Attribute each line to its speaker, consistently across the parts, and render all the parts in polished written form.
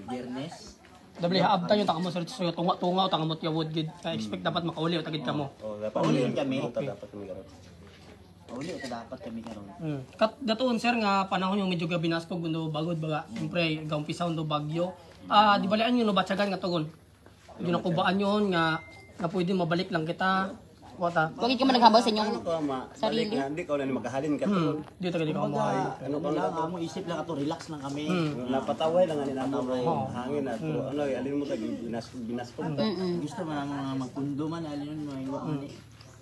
Speaker 1: Biyernes.
Speaker 2: Dabli haabtan yung takamo sa tunga-tunga o takamot yawod gid. Ka-expect dapat makauli o tagid kamo.
Speaker 3: Oh, dapat
Speaker 1: Pauliin kami.
Speaker 3: dapat kami karon.
Speaker 1: Uli ito dapat kami karon.
Speaker 2: Kat datoon sir nga panahon yung medyo gabinaskog kuno bagod baga. Siyempre gaumpisa do bagyo. Di balian yun no batsagan nga tugon. Yung nakubaan yun nga pwede mabalik lang kita. Wata.
Speaker 4: Huwag ka man naghambal sa inyong
Speaker 3: Sarili. Hindi ka na makahalin ka to.
Speaker 2: Di ta gid ka mahay.
Speaker 1: Ano lang, amo isip lang ato, relax lang kami.
Speaker 3: Napataway lang ani namo hangin at ano alin mo tag binaskog.
Speaker 1: Gusto man ang magpundo man alin yun mga iwa man.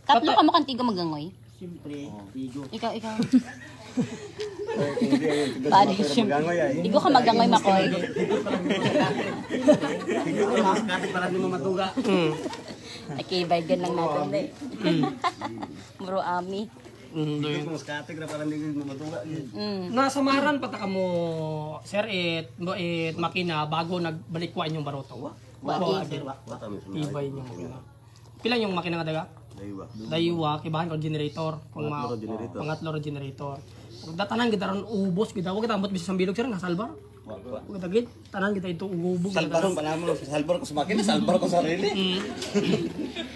Speaker 4: Tatlo ka mo kantigo magangoy.
Speaker 1: Siyempre, tigo.
Speaker 4: Ikaw.
Speaker 3: Hindi
Speaker 4: Bali,
Speaker 3: gangoy ay.
Speaker 4: Tigo ka magangoy makoy.
Speaker 1: Tigo ko lang, kasi para di mo matuga.
Speaker 4: Nakibay lang natin de. Muro ami.
Speaker 3: Hindi mo skatik na parang hindi mo matuga.
Speaker 2: Nasamaran pata kamo sir makina bago nagbalik wa inyong baroto. Ibay niyo makina. Pila yung makina nga daga? Daywa, kibahan ko generator. Pangatlo generator. Datanan kita ron ubos kita. Wag kita ambot bisang bilog sir nga salbar. Wag kita gid tanan kita itu ubos.
Speaker 3: Salbaron pa namo salbar ko sa makina, salbar ko sa sarili.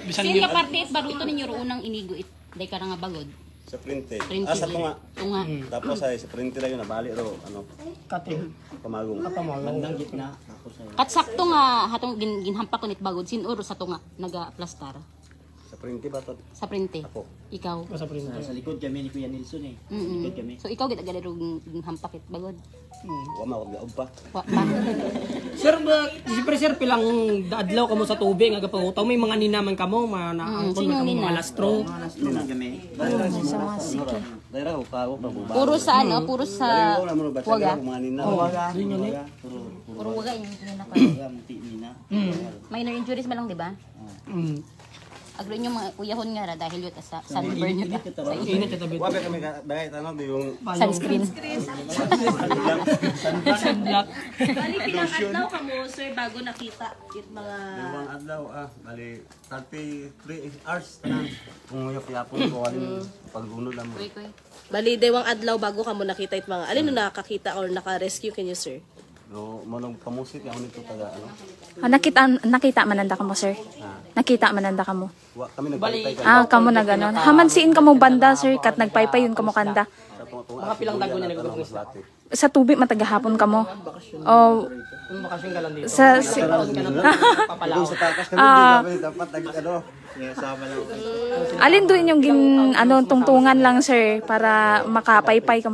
Speaker 2: Bisan
Speaker 4: Sino parte it baruto ninyo ro unang inigo it. Day ka nga bagod.
Speaker 3: Sa printe.
Speaker 4: Printe.
Speaker 3: Sa tunga.
Speaker 4: Tunga.
Speaker 3: Tapos ay sa printe ra yun nabali ro ano
Speaker 2: kating
Speaker 3: pamagong.
Speaker 1: Bandang gitna, ako sa'yo.
Speaker 4: Kat sakto nga hatong ginhampak ko nit bagod sinuro sa tunga naga-plastar.
Speaker 3: Sa printe ba to?
Speaker 4: Sa printe.
Speaker 3: Ako.
Speaker 4: Ikaw.
Speaker 2: sa printer.
Speaker 1: Sa likod kami ni Kuya Nilson eh. Sa likod kami.
Speaker 4: So ikaw gid agalero ginhampak it bagod.
Speaker 3: Wa ma og pa.
Speaker 4: Wa pa.
Speaker 2: Sir, siyempre sir pilang adlaw kamo sa tubig nga gapangutaw may mga ninaman kamo naangkon
Speaker 4: sino
Speaker 2: man kamo
Speaker 4: nina?
Speaker 2: mga lastro.
Speaker 1: Lastro na kami.
Speaker 3: Dayra ko ka pa ba.
Speaker 4: Puro sa ano, puro sa
Speaker 3: Waga. Mga nina.
Speaker 4: puro waga yung nina pa.
Speaker 1: Waga, munti nina.
Speaker 4: Minor injuries man lang, di ba? Agro nyo mga uyahon nga ra dahil yun sa sunburn yun. Sa
Speaker 2: Init sa tabi.
Speaker 3: Wa ba kami dagay tanong yung
Speaker 4: sunscreen.
Speaker 2: Sunblock.
Speaker 5: Bali, pilang adlaw ka mo, sir, bago nakita it mga...
Speaker 3: Dalawang adlaw bali 33 hours tanan. Kung yapon ko alin paggunod lang mo.
Speaker 5: Bali, dewang adlaw bago ka mo nakita it mga... Alin no nakakita or naka-rescue kanyo, sir?
Speaker 3: No, manong pamusit ako nito taga ano.
Speaker 6: Nakita mananda ka mo, sir. Nakita mananda ka mo.
Speaker 3: Wa kami nagbalik.
Speaker 6: Kamo na ganon. Hamansiin ka mo banda, sir, kat nagpaypay yun kamo kanda.
Speaker 2: Mga pilang dago niya nagugulong isla.
Speaker 6: Sa tubig matagahapon ka mo. O
Speaker 2: Kung bakasyon ka lang dito.
Speaker 6: sa
Speaker 2: Papalaw.
Speaker 3: Sa takas kami dapat ano. Sama lang.
Speaker 6: alin doon yung tungtungan lang, sir, para makapaypay ka.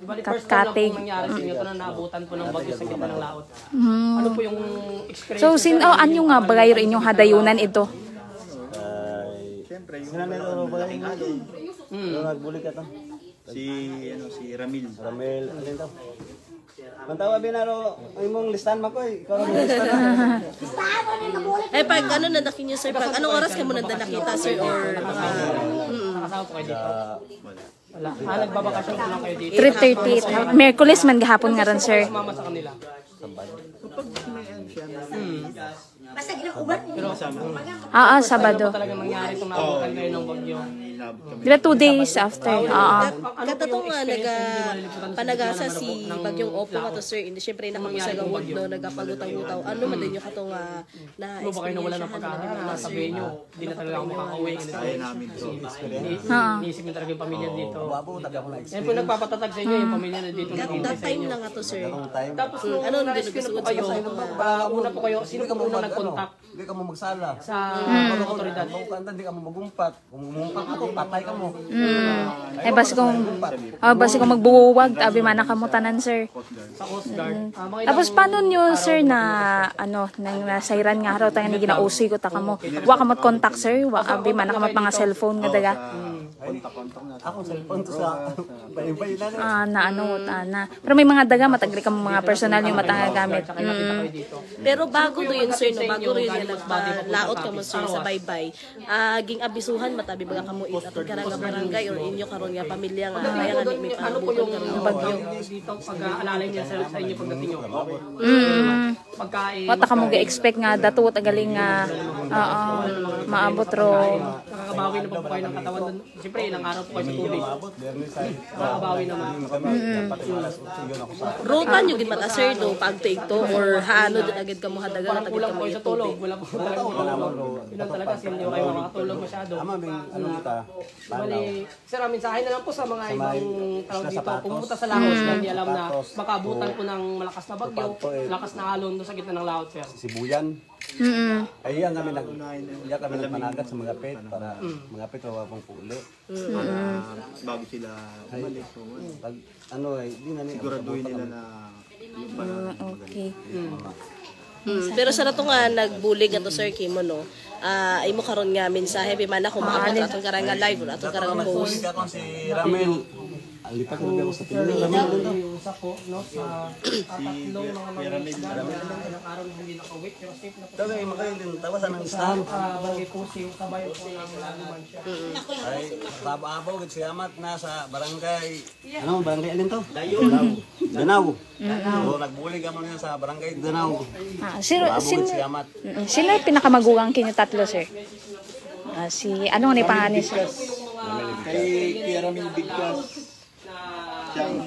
Speaker 2: Bali, first time lang pong nangyari sa inyo ito na naabutan po ng bagyo sa gitna ng laot. Ano po yung experience?
Speaker 6: So, anyo nga bagay rin inyong hadayunan ito?
Speaker 3: Siyempre, yung nanalo ba yung nagbuli ka to? Si Ramil. Ramil, alin to? Mantawa binaro, imong listan mo ko ikaw ang listan na.
Speaker 5: Eh, pag ano nandakin nyo, sir? Pag anong oras ka mo nanda nakita, sir? Or mga...
Speaker 2: Nakasama po kayo dito? Wala. Nagbabakasyon po lang kayo dito.
Speaker 6: 3:30. Merkulis man gahapon nga ron, sir.
Speaker 2: Mama sa kanila.
Speaker 6: Sabado.
Speaker 2: Talagang nangyari itong naabutan kayo ng bagyo.
Speaker 6: Diba 2 days after?
Speaker 5: Katatong nga, panagasa si Bagyong Opo ka to, sir. Hindi, syempre, nakapagsagamot, no? Nagapagutaw-utaw. Ano man din yung katong
Speaker 2: Ano ba kayo nawala ng pagkakala? Sabihin nyo, hindi na talaga ako makaka-uwi. Iisip nyo talaga yung pamilya dito. Yan po nagpapatatag sa inyo yung pamilya na dito.
Speaker 5: That time lang nga to, sir.
Speaker 2: Tapos nung rescue na po kayo, una po kayo, sino po unang nag-contact?
Speaker 3: Hindi ka mo magsala.
Speaker 2: Sa otoridad.
Speaker 3: Kung hindi ka mo magumpat. Kung magumpat ako, patay ka mo.
Speaker 6: Ay, basi kung magbuwag, abi mana ka mo tanan, sir.
Speaker 2: Sa Coast Guard.
Speaker 6: Tapos paano nyo, sir, nang nasairan nga araw tayo na ginausi ko ta ka mo? Wa ka mo contact, sir? Wa abi mana ka mo mga cellphone nga daga?
Speaker 3: Ako cellphone to sa bayi-bayi na.
Speaker 6: Pero may mga daga, matagli ka mo mga personal yung gamit.
Speaker 5: Pero bago do yun, sir, no? Bago rin yun nagpa-laot ka mo, sir, sa baybay. Ging abisuhan, matabi baga ka mo atong karang nga barangay or inyo karon nga pamilya nga kaya nga may
Speaker 2: ano po yung
Speaker 5: bagyo.
Speaker 2: dito pag-aalalay niya sa inyo pagdating nyo? Pagkain.
Speaker 6: Wata ka mo ga-expect nga dato tagaling nga maabot ro.
Speaker 2: makabawi na po kayo ng katawan doon. Siyempre, ilang araw po kayo sa tubig. Makabawi naman.
Speaker 5: Rutan yung gid mata sir do pagtuig to or haano din agad ka mo hadagan
Speaker 2: Parang
Speaker 5: at agad
Speaker 2: kulang
Speaker 5: ka
Speaker 2: po
Speaker 5: mo
Speaker 2: kayo sa tulog. Wala po talaga tulog. Yun lang talaga, hindi kayo makakatulog masyado.
Speaker 3: Ama bing ano kita.
Speaker 2: Bali, sir, mensahe na lang po sa mga ibang tao dito. Pumunta sa Laos na hindi alam na makabutan po ng malakas na bagyo, lakas na alon doon sa gitna ng laot, sir.
Speaker 3: Sibuyan. Ay yan kami nagpanagat sa mga pet para mga pet wapang puli.
Speaker 1: Bago sila umalis.
Speaker 3: Pag ano ay di na
Speaker 1: Siguraduhin nila na yung panahon.
Speaker 6: Okay.
Speaker 5: Pero sa nato nga nagbulig ato sir Kimo no. Ay mo karon nga mensahe bimana kung maabot atong karanga live or atong karanga post.
Speaker 3: Si Ramel. Alipat ko ako sa Pilipinas.
Speaker 2: Yung sako, no, sa tatlong mga isda na ilang araw na hindi nakawit, pero safe na po.
Speaker 3: Dami makain din tawasan ng stand.
Speaker 2: Bagay po siya, sabay po ng laluman siya.
Speaker 3: Ay, tababaw gid si Amat na sa barangay. Ano barangay alin to? Danaw. So nagbulig kamo niya sa barangay Danaw.
Speaker 6: Sino
Speaker 3: Si Amat.
Speaker 6: sino yung pinakamagugang kinyo tatlo, sir? Si ano ni pangalan sir?
Speaker 1: Kay Kuya Ramil Bigkas. Siyang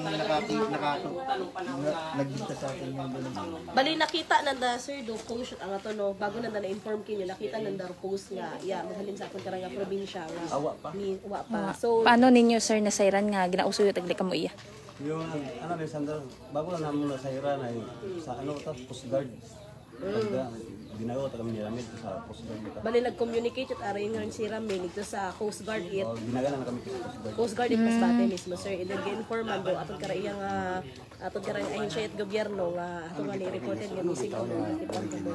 Speaker 1: nagbigtas sa akin yung doon.
Speaker 5: Bali nakita nanda sir do post ang ato no bago nanda na-inform kinyo nakita nanda post nga maghalin sa akong karanga probinsya nga
Speaker 3: Awa pa.
Speaker 5: Wa pa. So
Speaker 6: Paano ninyo, sir, nasayran nga ginausuyo tagli ka mo iya?
Speaker 3: Yung ano ni Sandro, bago na mo na sa Iran ay sa ano to Coast Guard. Ginagawa ta kami ni Ramil sa Coast Guard.
Speaker 5: bali nag-communicate at aray nga si Ramil dito sa Coast Guard it.
Speaker 3: Ginagawa na kami sa Coast Guard.
Speaker 5: Coast Guard it Masbate mismo sir. And then gi-inform man do atong karaya nga atong karaya ahensya at gobyerno nga atong nga ni-reported nga missing ang mga kitang kamo.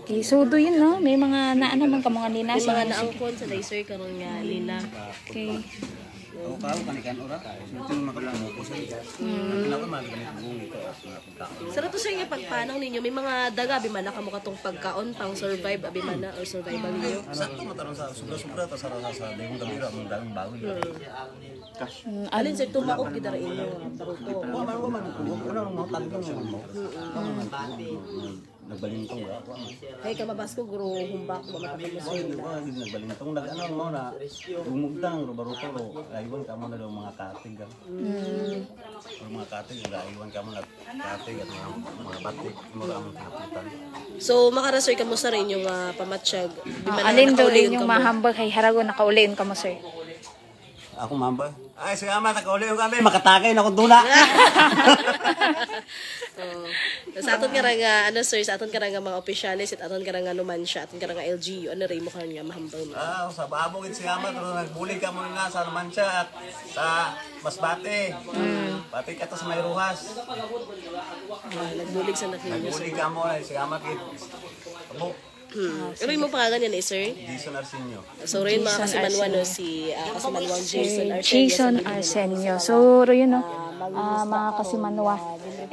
Speaker 6: Okay, so do yun, no? May mga naano man ka mga nina.
Speaker 5: Yung mga naangkon sa day sir karon nga nila.
Speaker 6: Okay.
Speaker 3: Ako kao kanikan ora. Sutin makalang ko sa iya. Ano man kami bungi ko
Speaker 5: Sa to sir nga pagpanaw ninyo may mga daga biman na kamo katong pagkaon pang survive abimana or survival ninyo.
Speaker 3: Sakto mataron sa sobra-sobra ta sa dayong damira ang daming bago.
Speaker 5: Alin sir tumaog gid ra inyo baruto.
Speaker 3: Man ano mo talong mo. Nagbalintong ba ako?
Speaker 5: Ay kamabas ko guro humbak mo matapos mo sir.
Speaker 3: Nagbalintong nag-ano mo na umugdang rubaruto ro. Aywan ka mo na daw mga katig. Mga katig, aywan ka mo na katig at mga batik mo ang kapitan.
Speaker 5: So makara-sir kamo sa rin yung pamatsyag.
Speaker 6: Alin daw rin yung mahambag kay Harago nakauliin ka mo, sir?
Speaker 3: Ako mamba. Ay, sige ama, nakauli yung kami. Makatakay na akong dula.
Speaker 5: Sa aton karanga ano sir, sa aton karanga mga opisyalis at aton karanga numansya, aton karanga LGU, ano rin mo karanga mahambaw mo.
Speaker 3: Sa babong si ama, pero nagbulig ka mo nga sa Numancia at sa Masbate. Pati ka to sa Mayruhas.
Speaker 5: Nagbulig sa nakinyo.
Speaker 3: Nagbulig ka mo, si ama kit. Abo,
Speaker 5: Ano yung mo pangalan yan sir?
Speaker 3: Jason Arsenio.
Speaker 5: So rin mga kasimanwan no, si kasimanwang Jason Arsenio.
Speaker 6: Jason Arsenio. So, yun, no? Mga kasimanwa.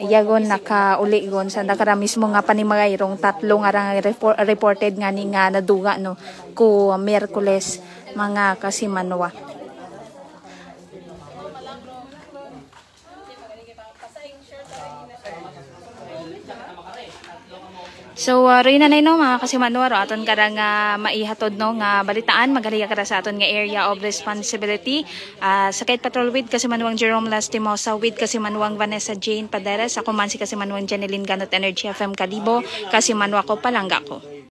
Speaker 6: Iyagon nakauligon sa nakara mismo nga panimagayrong tatlong arang reported nga ni nga naduga, no? Ko Miyerkules, mga kasimanwa. So, rin na no, mga kasimanwa, aton karang maihatod no, nga balitaan, magaliya kara sa aton nga area of responsibility. Sakit Patrol with kasimanwang Jerome Lastimosa, with kasimanwang Vanessa Jane Paderes, ako man si kasimanwang Janeline Ganot Energy FM Kalibo, kasimanwa ko palangga ko.